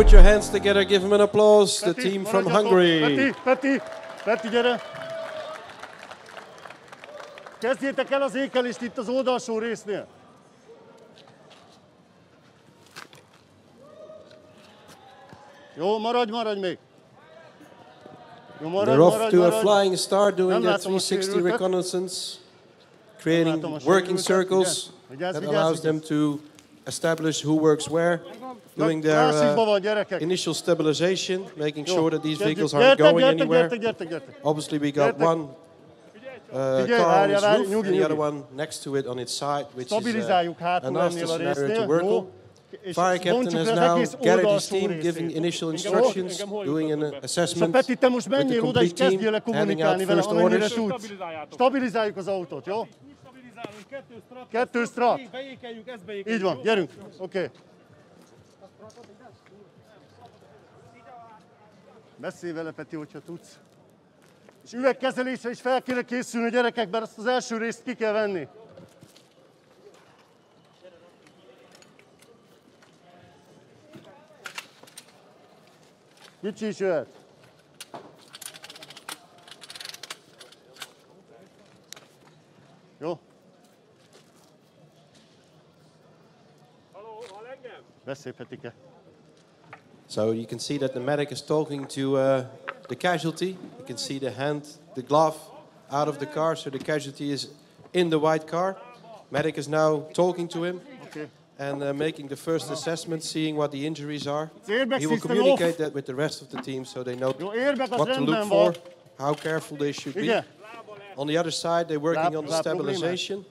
put your hands together, give them an applause. The team from Hungary. Peti, gyere! Kezdjétek el az ékelést itt az oldalsó résznél. Jó, maradj még. Jó, They're off to a flying start, doing that 360 reconnaissance, creating working circles that allows them to establish who works where, doing their initial stabilization, making sure that these vehicles aren't going anywhere. Obviously, we got one car on its roof and the other one next to it on its side, which is a nasty scenario to work on. Fire captain has now gathered his team, giving initial instructions, doing an assessment with the complete team, handing out first orders. Stabilizáljuk az autót, jó? Kettő strat. Így van, gyerünk. Oké. Beszélj vele, Peti, hogyha tudsz. És üvegkezelésre is fel kéne készülni a gyerekek, mert azt az első részt ki kell venni. Kicsi is jöhet. Jó? Beszélj, Petike. So you can see that the medic is talking to the casualty. You can see the hand, the glove out of the car, so the casualty is in the white car. Medic is now talking to him. Okay. And making the first assessment, seeing what the injuries are. He will communicate that with the rest of the team so they know what to look for, how careful they should be. On the other side, they're working on the stabilization,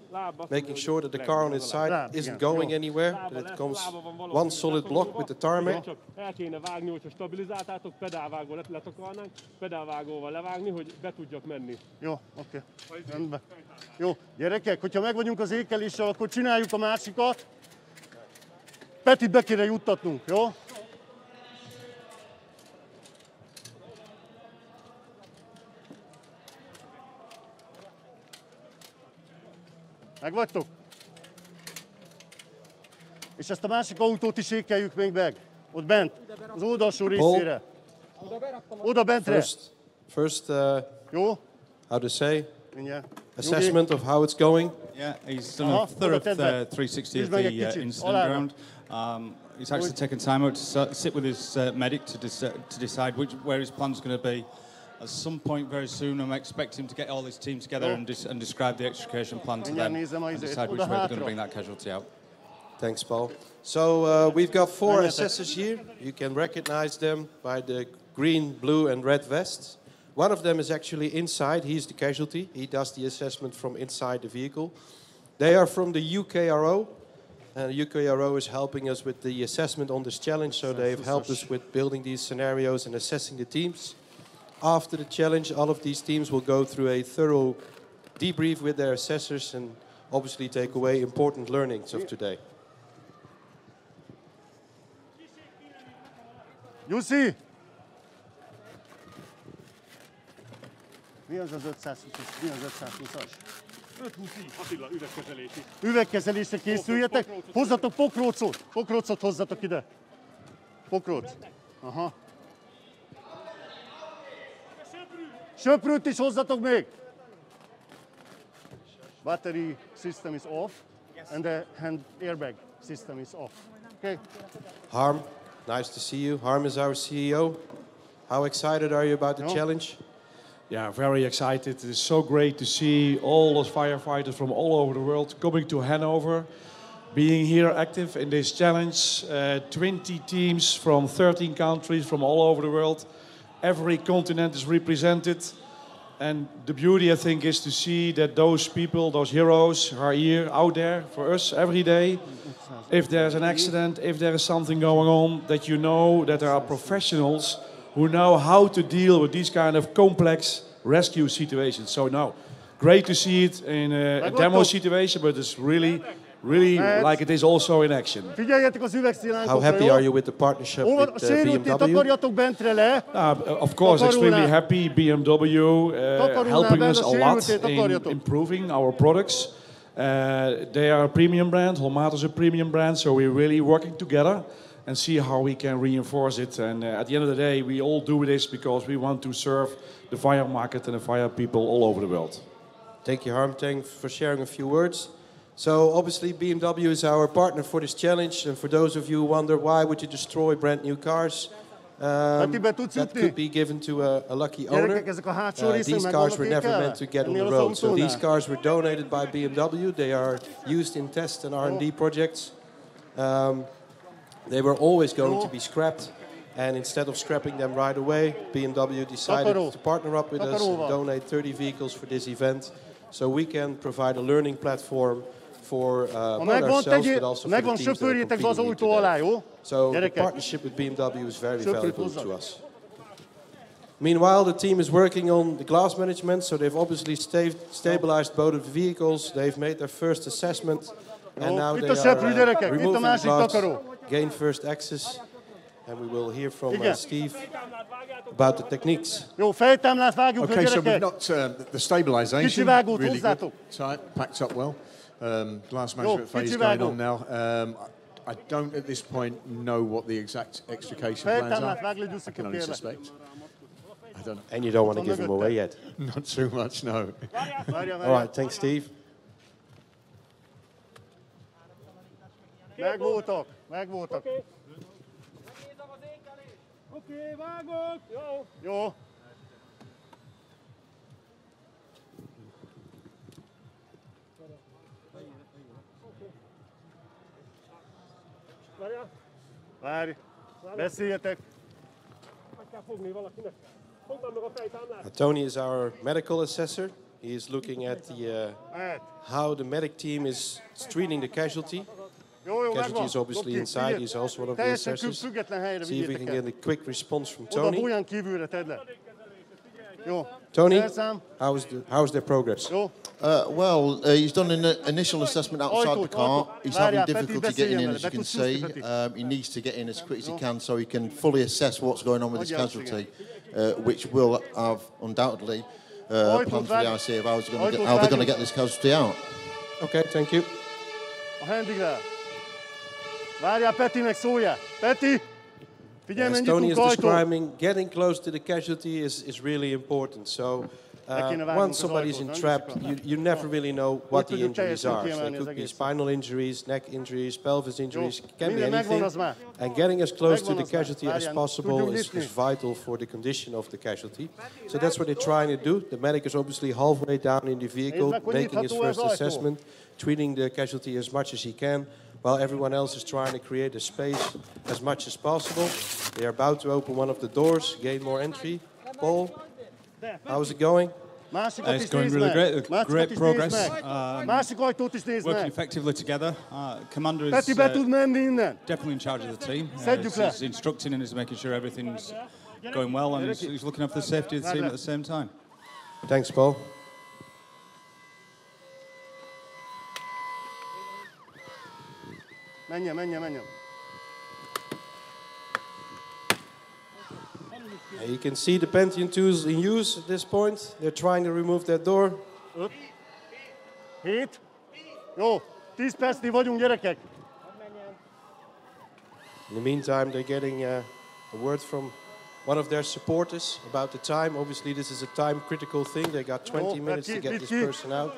making sure that the car on its side isn't going anywhere, that it comes one solid block with the tarmac. Jó, oké. Rendben. Jó, gyerekek, hogyha meg vagyunk az ékeléssel, akkor csináljuk a másikat. Petit be kéne juttatnunk, jó? Megvagytok? És ezt a másik autót is ékeljük még meg. Ott bent, az oldalsó részére. Oda bentre. First jó? How to say? Assessment of how it's going. Yeah, he's done a thorough 360 of the incident ground. He's actually taken time out to sit with his medic to decide where his plan's going to be. At some point very soon, I'm expecting him to get all his team together and describe the extrication plan to them and decide which way they're going to bring that casualty out. Thanks, Paul. So we've got 4 assessors here. You can recognize them by the green, blue, and red vests. One of them is actually inside. He's the casualty. He does the assessment from inside the vehicle. They are from the UKRO. And the UKRO is helping us with the assessment on this challenge. So they've helped us with building these scenarios and assessing the teams. After the challenge, all of these teams will go through a thorough debrief with their assessors and obviously take away important learnings of today. Jussi! Mi az az 520-as? Mi az 520-as? 520-i, Attila, üvegkezelési. Üvegkezelésre készüljetek. Hozzatok pokrócot. Pokrócot hozzatok ide. Pokróc. Aha. Söprűt is hozzatok még. Battery system is off and the hand airbag system is off. Okay. Harm, nice to see you. Harm is our CEO. How excited are you about the challenge? Yeah, very excited. It is so great to see all those firefighters from all over the world coming to Hanover, being here active in this challenge. 20 teams from 13 countries from all over the world. Every continent is represented. And the beauty, I think, is to see that those people, those heroes, are here, out there for us every day. If there's an accident, if there is something going on, that you know that there are professionals who know how to deal with these kind of complex rescue situations. So now, great to see it in a demo situation, but it's really like it is also in action. How happy are you with the partnership with BMW? Of course, extremely happy. BMW helping us a lot in improving our products. They are a premium brand, Holmatro is a premium brand, so we're really working together. and see how we can reinforce it. And at the end of the day, we all do this because we want to serve the fire market and the fire people all over the world. Thank you, Harm. Thank you for sharing a few words. So obviously BMW is our partner for this challenge, and for those of you who wonder why would you destroy brand new cars, that could be given to a lucky owner. These cars were never meant to get on the road, so these cars were donated by BMW. They are used in test and R&D projects. They were always going to be scrapped, and instead of scrapping them right away, BMW decided to partner up with us and donate 30 vehicles for this event, so we can provide a learning platform for not ourselves, but also for the teams that are competing here today. So the partnership with BMW is very valuable to us. Meanwhile, the team is working on the glass management, so they've obviously stabilized both of the vehicles. They've made their first assessment, and now they are removing glass, gain first access, and we will hear from Steve about the techniques. Okay, so we've got the stabilisation really good, tight, packed up well. Glass management phase going on now. I don't at this point know what the exact extrication plans are. I can only suspect. I don't know. And you don't want to give them away yet? Not too much, no. All right, thanks, Steve. Megvoltak. Oké, vágok! Jó. Várj. Beszéljetek. Meg kell fogni valakinek. Fogd meg a fejtámlát. Tony is our medical assessor. He is looking at how the medic team is treating the casualty. Casualty is obviously inside. He's also one of the assessors. See if we can get a quick response from Tony. Tony, how's their progress? Well, he's done an initial assessment outside the car. He's having difficulty getting in, as you can see. He needs to get in as quick as he can so he can fully assess what's going on with his casualty, which will have undoubtedly plans for the IC of how they're going to get this casualty out. Okay, thank you. As Tony is describing, getting close to the casualty is really important. So once somebody is entrapped, you never really know what the injuries are. So it could be spinal injuries, neck injuries, pelvis injuries, it can be anything. And getting as close to the casualty as possible is vital for the condition of the casualty. So that's what they're trying to do. The medic is obviously halfway down in the vehicle, making his first assessment, treating the casualty as much as he can, while everyone else is trying to create a space as much as possible. They are about to open one of the doors, gain more entry. Paul, how's it going? It's going really great. Great progress. Working effectively together. Commander is definitely in charge of the team. He's instructing and he's making sure everything's going well, and he's looking after the safety of the team at the same time. Thanks, Paul. Menjen. You can see the Pentium tools in use at this point. They're trying to remove that door. 7. Jó, 10 percig vagyunk, gyerekek. In the meantime, they're getting a word from one of their supporters about the time. Obviously, this is a time-critical thing. They got 20 minutes to get this person out.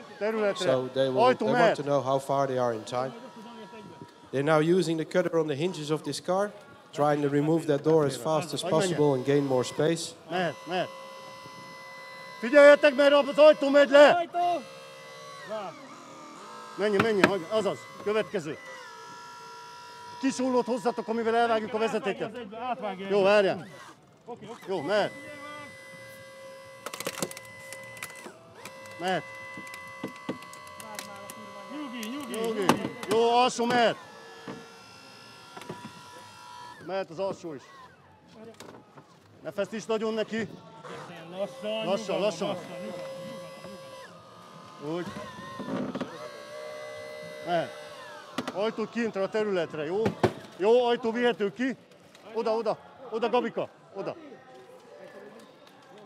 So they want to know how far they are in time. They're now using the cutter on the hinges of this car, trying to remove that door as fast as possible and gain more space. Mehet. Figyeljetek, mert az ajtó megy le! Menjen, azaz, következő. Kis hullót hozzatok, amivel elvágjuk a vezetéket. Jó, várjál. Jó, mehet. Nyugi. Jó, alsó mehet. Mehet az alsó is. Ne feszíts nagyon neki. Lassan. Úgy. Mehet. Ajtó kintre a területre, jó? Jó, ajtó vihető ki. Oda, Gabika, oda.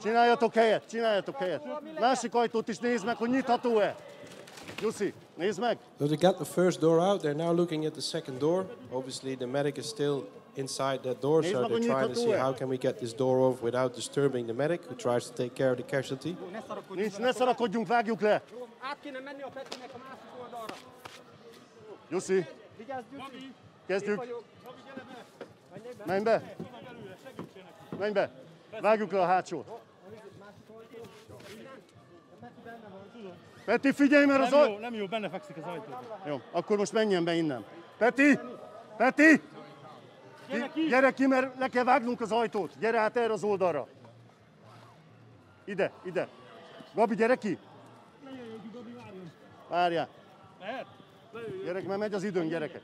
Csináljatok helyet. Másik ajtót is nézd meg, hogy nyitható-e. Jussi, nézd meg. So they got the first door out. They're now looking at the second door. Obviously, the medic is still inside that door, so they're trying to see how can we get this door off without disturbing the medic who tries to take care of the casualty. Ne szarakodjunk, vágjuk le! Át kéne menni a Petinek a másik oldalra. Jussi, kezdjük. Menj be! Menj be! Vágjuk le a hátsót. Peti, figyelj, mert az ajtó... Nem jó, benne fekszik az ajtó. Jó, akkor most menjen be innen. Peti! Peti! Gyere ki, mert le kell vágnunk az ajtót. Gyere át erre az oldalra. Ide, ide. Gabi, gyere ki! Várjál. Gyerek, mert megy az időn, gyerekek.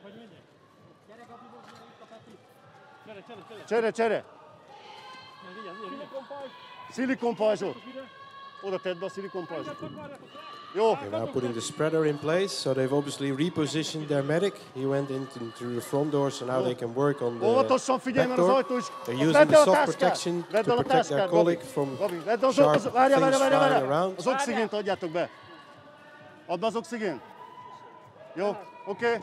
Csere! Szilikonpajzsot. Oda tedd be a szilikonpajzsot. Jó. They're now putting the spreader in place, so they've obviously repositioned their medic. He went into the front door, so now they can work on the back door. They're using the soft protection to protect their colleague from sharp things flying around. Az oxigént adjátok be. Add be az oxigént. Jó, oké.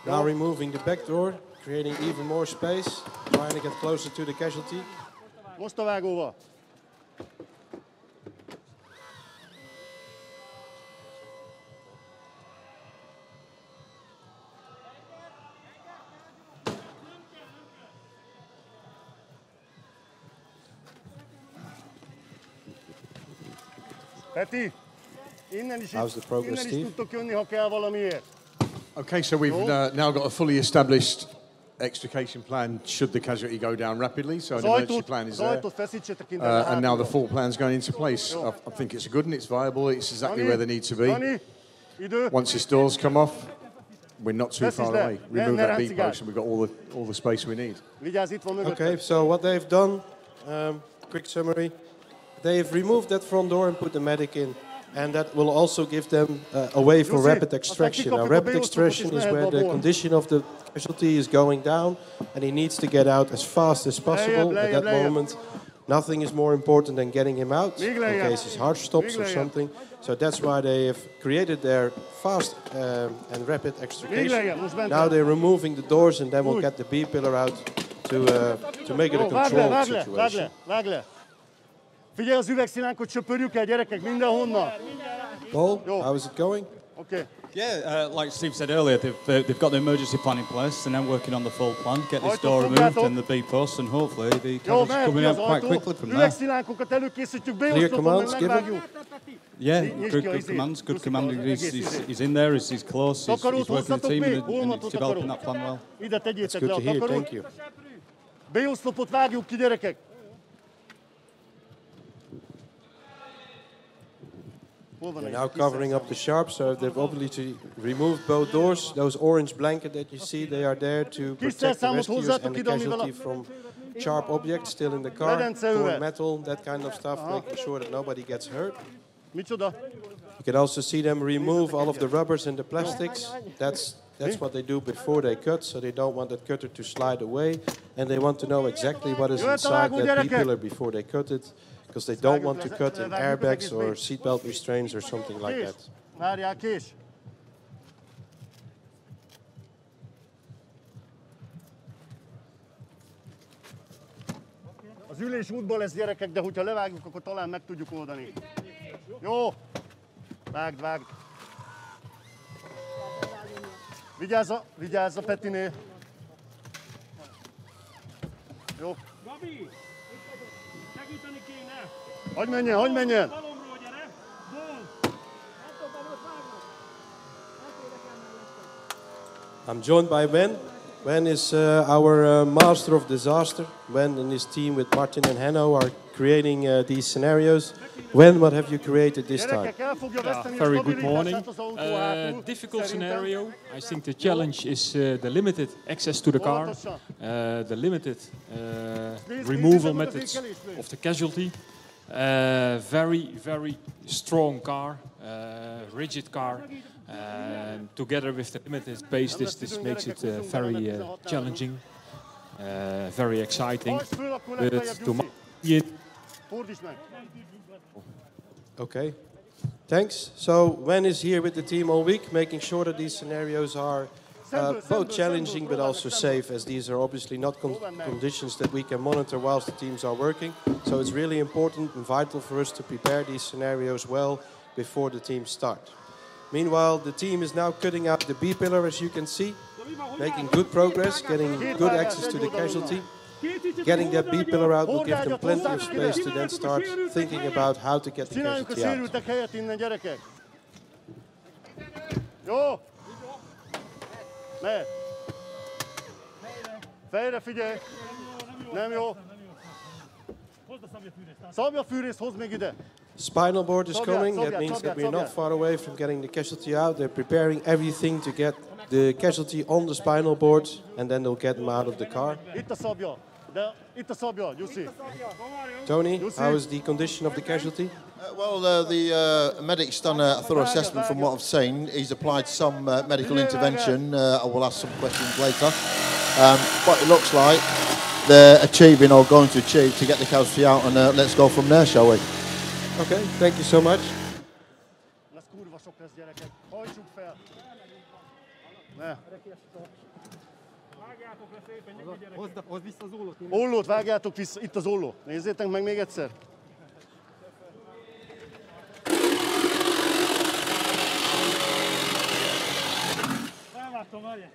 Now removing the back door, creating even more space, trying to get closer to the casualty. Most a vágóval. Peti, innen is tudtok jönni, ha kell valamiért. Okay, so we've now got a fully established extrication plan should the casualty go down rapidly. So an emergency plan is there. And now the full plan's going into place. I think it's good and it's viable. It's exactly where they need to be. Once this door's come off, we're not too far away. Remove that B post and we've got all the space we need. Okay, so what they've done, quick summary. They've removed that front door and put the medic in. And that will also give them a way for rapid extraction. Now, rapid extraction is where the condition of the casualty is going down, and he needs to get out as fast as possible. At that moment, nothing is more important than getting him out in case his heart stops or something. So that's why they have created their fast and rapid extrication. Now they're removing the doors, and then we'll get the B pillar out to make it a controlled situation. Figyelj, az üvegszilánkot söpörjük el, gyerekek, mindenhonnan. Paul, how is it going? Okay. Yeah, like Steve said earlier, they've got the emergency plan in place and now working on the full plan. Get this door removed and the B post, and hopefully the casualties coming out quite quickly from there. Üvegszilánkokat előkészítjük, Clear commands given? Yeah, good commands, good command. He's in there, he's close, he's working the team and he's developing that plan well. Ide tegyétek le a Good to hear, takarót. thank you. B-oszlopot vágjuk ki, gyerekek. They're now covering up the sharp, so they've obviously removed both doors. Those orange blanket that you see, they are there to protect the rescuers and the casualty from sharp objects still in the car, torn metal, that kind of stuff, making sure that nobody gets hurt. You can also see them remove all of the rubbers and the plastics. That's what they do before they cut, so they don't want that cutter to slide away, and they want to know exactly what is inside that B-pillar before they cut it, because they don't want to cut in airbags or seatbelt restraints or something like that. Várjál, kés! Az ülés útban lesz, gyerekek, de hogyha levágjuk, akkor talán meg tudjuk oldani. Jó! Vágd! Vigyázz a Petinél! Jó! Gabi! Segíteni kéne! Hagyj menjen! Talomról gyere! I'm joined by Ben. Ben is our master of disaster. Ben and his team with Martin and Hanno are creating these scenarios. When, what have you created this time? Very good morning. Difficult scenario. I think the challenge is the limited access to the car, the limited removal methods of the casualty. Very, very strong car, rigid car. Together with the limited space, this makes it very challenging, very exciting. But to my Okay, thanks. So Wen is here with the team all week, making sure that these scenarios are both challenging but also safe, as these are obviously not conditions that we can monitor whilst the teams are working. So it's really important and vital for us to prepare these scenarios well before the teams start. Meanwhile, the team is now cutting out the B pillar, as you can see, making good progress, getting good access to the casualty. Getting that B pillar out will give them plenty of space to then start thinking about how to get the casualty out. Jó! Mehet! Fejre figyelj! Nem jó! Szabjafűrészt hozd még ide! Spinal board is coming. That means that we're not far away from getting the casualty out. They're preparing everything to get the casualty on the spinal board, and then they'll get them out of the car. Itt a szabja! De itt a szabja, Jussi! Tony, how is the condition of the casualty? The medic's done a thorough assessment from what I've seen. He's applied some medical intervention. I will ask some questions later. But it looks like they're achieving or going to achieve to get the casualty out, and let's go from there, shall we? Okay, thank you so much. Lesz kurva sok lesz, gyerekek. Hajtsuk fel! Ne. Hozd vissza az ollót. Ollót vágjátok vissza, itt az olló. Nézzétek meg még egyszer.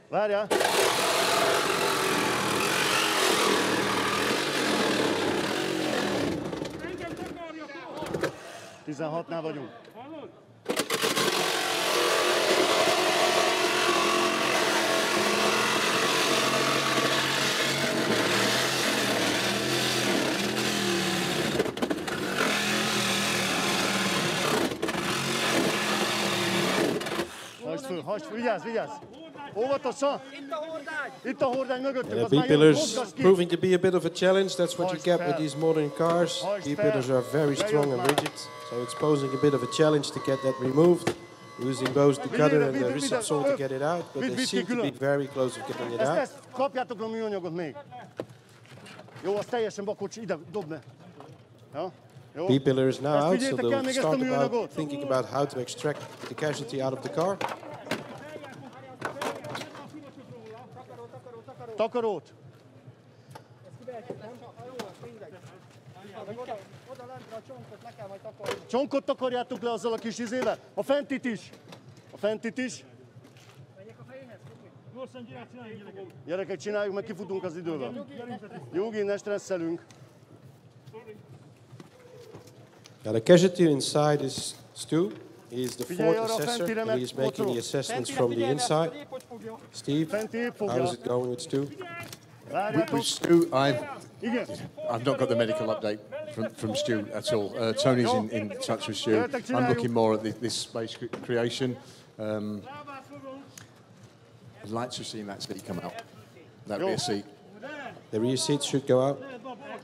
Várjál! 16-nál vagyunk. Hajtsd föl, vigyázz! Óvatosan! Itt a hordány mögöttünk. The B-pillars proving to be a bit of a challenge. That's what you get with these modern cars. B-pillars are very strong and rigid, so it's posing a bit of a challenge to get that removed. Using both the cutter and the receptacle to get it out, but they seem to be very close to getting it out. Kapjátok a műanyagot még. Jó, az teljesen bakocsi, ide, dobd be. Ja? B-pillar is now out, so they'll start about thinking about how to extract the casualty out of the car. Takarót! Csonkot takarjátok le azzal a kis izével. A fentit is. A fentit is. Gyerekek, csináljuk, meg kifutunk az idővel. Nyugi, ne stresszelünk. Now the casualty inside is Stu. He is the fourth assessor, and he is making the assessments from the inside. Steve, how is it going with Stu? With Stu, I've not got the medical update from Stu at all. Tony's in touch with Stu. I'm looking more at this space creation. I'd like to have seen that seat come out. That rear seat. The rear seat should go out?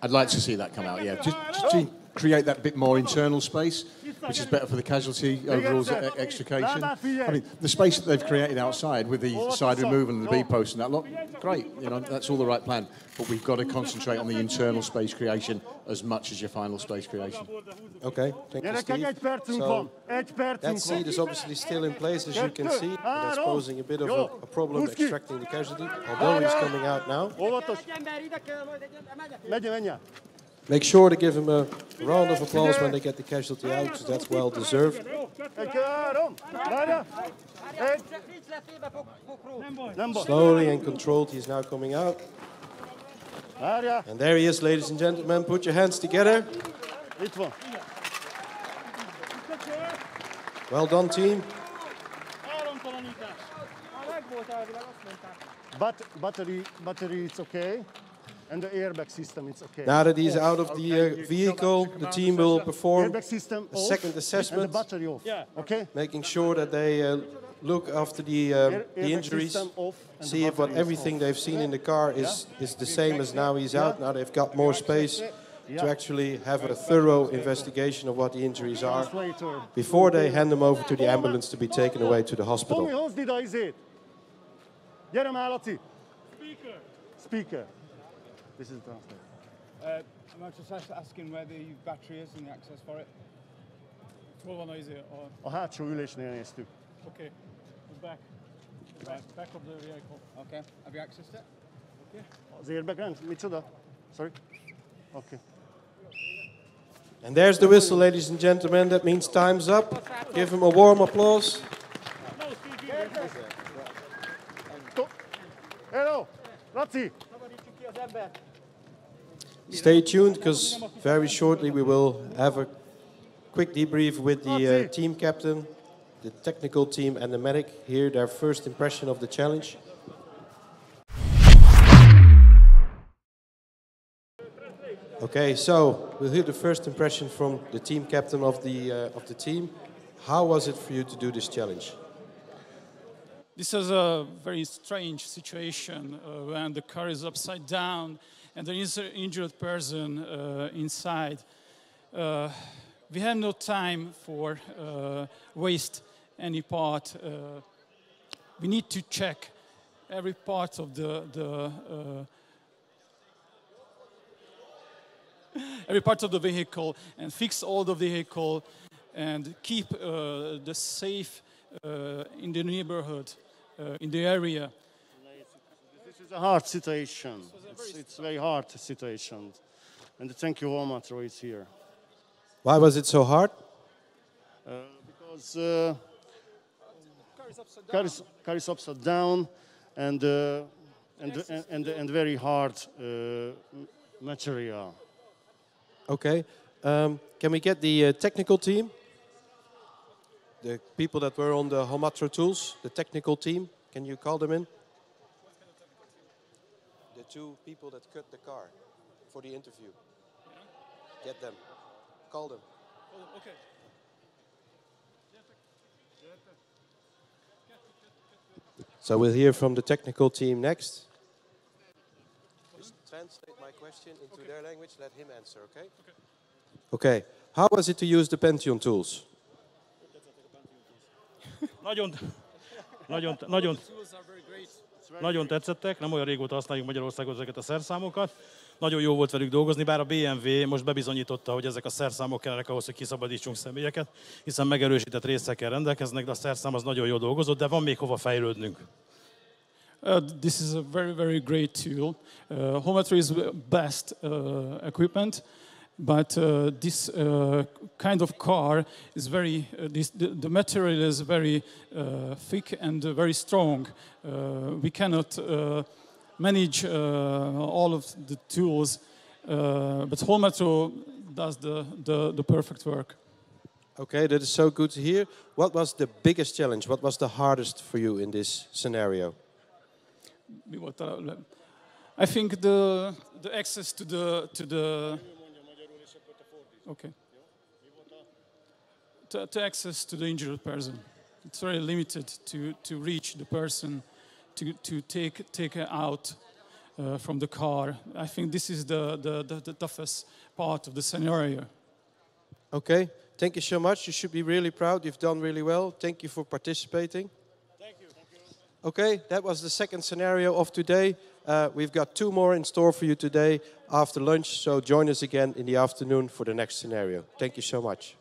I'd like to see that come out, yeah. Just to create that bit more internal space, which is better for the casualty overall extrication. I mean, the space that they've created outside with the side removal and the B-post and that lot, great. You know, that's all the right plan. But we've got to concentrate on the internal space creation as much as your final space creation. Okay, thank you, Steve. So that seat is obviously still in place, as you can see. That's posing a bit of a problem extracting the casualty, although he's coming out now. Make sure to give him a round of applause when they get the casualty out, because that's well deserved. Slowly and controlled, he's now coming out. And there he is, ladies and gentlemen. Put your hands together. Well done, team. Battery, it's okay. And the airbag system, it's okay. Now that he's out of the vehicle, the team will perform a second assessment, okay? Making sure that they look after the injuries, see if everything they've seen in the car is the same as now he's out. Now they've got more space to actually have a thorough investigation of what the injuries are before they hand them over to the ambulance to be taken away to the hospital. Speaker. This is the translate. I'm just asking where the battery is and the access for it. A hátsó ülésnél néztük. Okay, we're back. Back of the vehicle. Okay. Have you accessed it? Okay. Az airbag, micsoda? Sorry? Okay. And there's the whistle, ladies and gentlemen. That means time's up. Give him a warm applause. Hello, Laci! Stay tuned, because very shortly we will have a quick debrief with the team captain, the technical team and the medic. Hear their first impression of the challenge. Okay, so we'll hear the first impression from the team captain of the team. How was it for you to do this challenge? This is a very strange situation when the car is upside down and there is an injured person inside. We have no time for waste any part. We need to check every part of every part of the vehicle and fix all the vehicle and keep the safe in the neighborhood, in the area. This is a hard situation. It's a very hard situation. And thank you, Holmatro is here. Why was it so hard? Because car is upside down and very hard material. Okay. Can we get the technical team? The people that were on the Holmatro tools, the technical team, can you call them in? The two people that cut the car for the interview. Get them. Call them. Oh, okay. So we'll hear from the technical team next. Just translate my question into their language, let him answer, okay? Okay. How was it to use the Pentium tools? Nagyon tetszettek, nem olyan régóta használjuk Magyarországon ezeket a szerszámokat. Nagyon jó volt velük dolgozni, bár a BMW most bebizonyította, hogy ezek a szerszámok kellenek ahhoz, hogy kiszabadítsunk személyeket, hiszen megerősített részekkel rendelkeznek, de a szerszám az nagyon jól dolgozott, de van még hova fejlődnünk. This is a very, very great tool. Holmatro is best equipment. But this kind of car is very, the material is very thick and very strong. We cannot manage all of the tools, but Holmatro does the perfect work. Okay, that is so good to hear. What was the biggest challenge? What was the hardest for you in this scenario? I think the access to the okay. To access to the injured person. It's very limited to reach the person, to take her out from the car. I think this is the toughest part of the scenario. Okay, thank you so much. You should be really proud. You've done really well. Thank you for participating. Thank you. Okay, that was the second scenario of today. We've got two more in store for you today after lunch, so join us again in the afternoon for the next scenario. Thank you so much.